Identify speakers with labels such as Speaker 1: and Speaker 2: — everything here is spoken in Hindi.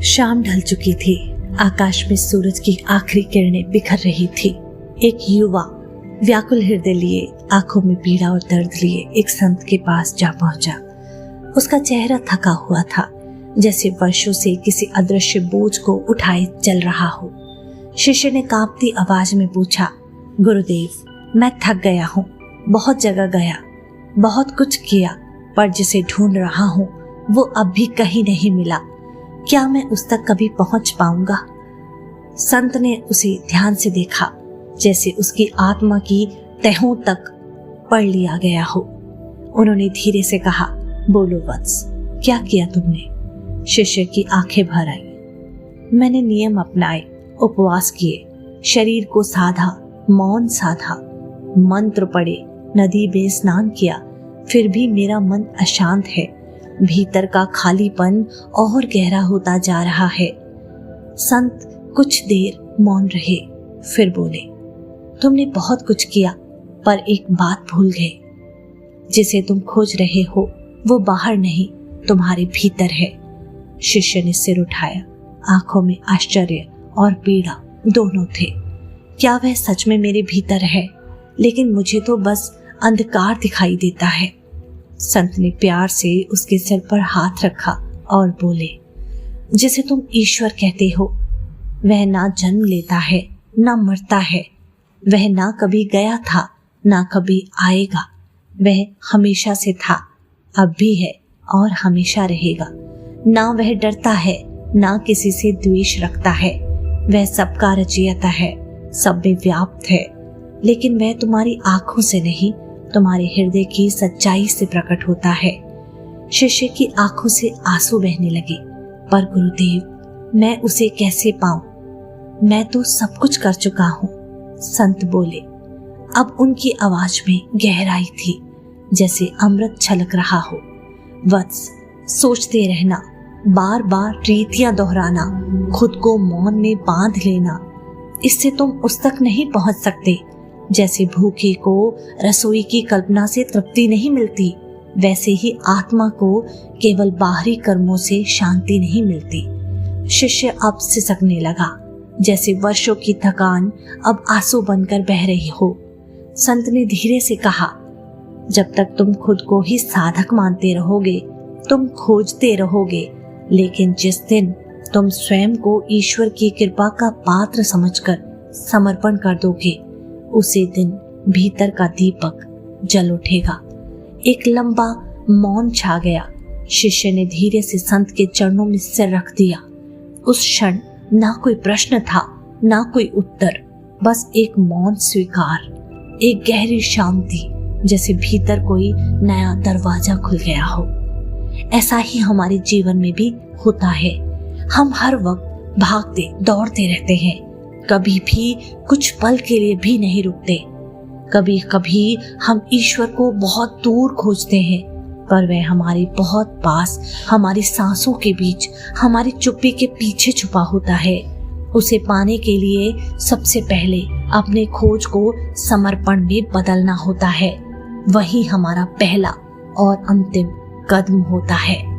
Speaker 1: शाम ढल चुकी थी। आकाश में सूरज की आखिरी किरणें बिखर रही थी। एक युवा व्याकुल हृदय लिए, आंखों में पीड़ा और दर्द लिए एक संत के पास जा पहुंचा। उसका चेहरा थका हुआ था, जैसे वर्षों से किसी अदृश्य बोझ को उठाए चल रहा हो। शिष्य ने कांपती आवाज में पूछा, गुरुदेव, मैं थक गया हूँ, बहुत जगह गया, बहुत कुछ किया, पर जिसे ढूंढ रहा हूँ वो अब भी कहीं नहीं मिला। क्या मैं उस तक कभी पहुंच पाऊंगा? संत ने उसे ध्यान से देखा, जैसे उसकी आत्मा की तहों तक पढ़ लिया गया हो। उन्होंने धीरे से कहा, बोलो वत्स, क्या किया तुमने? शिष्य की आंखें भर आई। मैंने नियम अपनाए, उपवास किए, शरीर को साधा, मौन साधा, मंत्र पढ़े, नदी में स्नान किया, फिर भी मेरा मन अशांत है। भीतर का खालीपन और गहरा होता जा रहा है। संत कुछ देर मौन रहे, फिर बोले, तुमने बहुत कुछ किया, पर एक बात भूल गए। जिसे तुम खोज रहे हो वो बाहर नहीं, तुम्हारे भीतर है। शिष्य ने सिर उठाया। आंखों में आश्चर्य और पीड़ा दोनों थे। क्या वह सच में मेरे भीतर है? लेकिन मुझे तो बस अंधकार दिखाई देता है। संत ने प्यार से उसके सिर पर हाथ रखा और बोले, जिसे तुम ईश्वर कहते हो वह ना जन्म लेता है, ना मरता है। वह ना कभी गया था, ना कभी आएगा। वह हमेशा से था, अब भी है और हमेशा रहेगा। ना वह डरता है, ना किसी से द्वेष रखता है। वह सबका रचयिता है, सब में व्याप्त है। लेकिन वह तुम्हारी आंखों से नहीं, तुम्हारे हृदय की सच्चाई से प्रकट होता है। शिष्य की आंखों से आंसू बहने लगे। पर गुरुदेव, मैं उसे कैसे पाऊं? मैं तो सब कुछ कर चुका हूं। संत बोले। अब उनकी आवाज में गहराई थी, जैसे अमृत छलक रहा हो। वत्स, सोचते रहना, बार बार रीतियां दोहराना, खुद को मौन में बांध लेना, इससे तुम उस तक नहीं पहुंच सकते। जैसे भूखे को रसोई की कल्पना से तृप्ति नहीं मिलती, वैसे ही आत्मा को केवल बाहरी कर्मों से शांति नहीं मिलती। शिष्य अब सिसकने लगा, जैसे वर्षों की थकान अब आंसू बनकर बह रही हो। संत ने धीरे से कहा, जब तक तुम खुद को ही साधक मानते रहोगे, तुम खोजते रहोगे। लेकिन जिस दिन तुम स्वयं को ईश्वर की कृपा का पात्र समझकर समर्पण कर दोगे, उसी दिन भीतर का दीपक जल उठेगा। एक लंबा मौन छा गया। शिष्य ने धीरे से संत के चरणों में सिर रख दिया। उस क्षण ना कोई प्रश्न था, ना कोई उत्तर, बस एक मौन स्वीकार, एक गहरी शांति, जैसे भीतर कोई नया दरवाजा खुल गया हो। ऐसा ही हमारे जीवन में भी होता है। हम हर वक्त भागते दौड़ते रहते हैं, कभी भी कुछ पल के लिए भी नहीं रुकते। कभी कभी हम ईश्वर को बहुत दूर खोजते हैं, पर वह हमारे बहुत पास, हमारी सांसों के बीच, हमारी चुप्पी के पीछे छुपा होता है। उसे पाने के लिए सबसे पहले अपने खोज को समर्पण में बदलना होता है। वही हमारा पहला और अंतिम कदम होता है।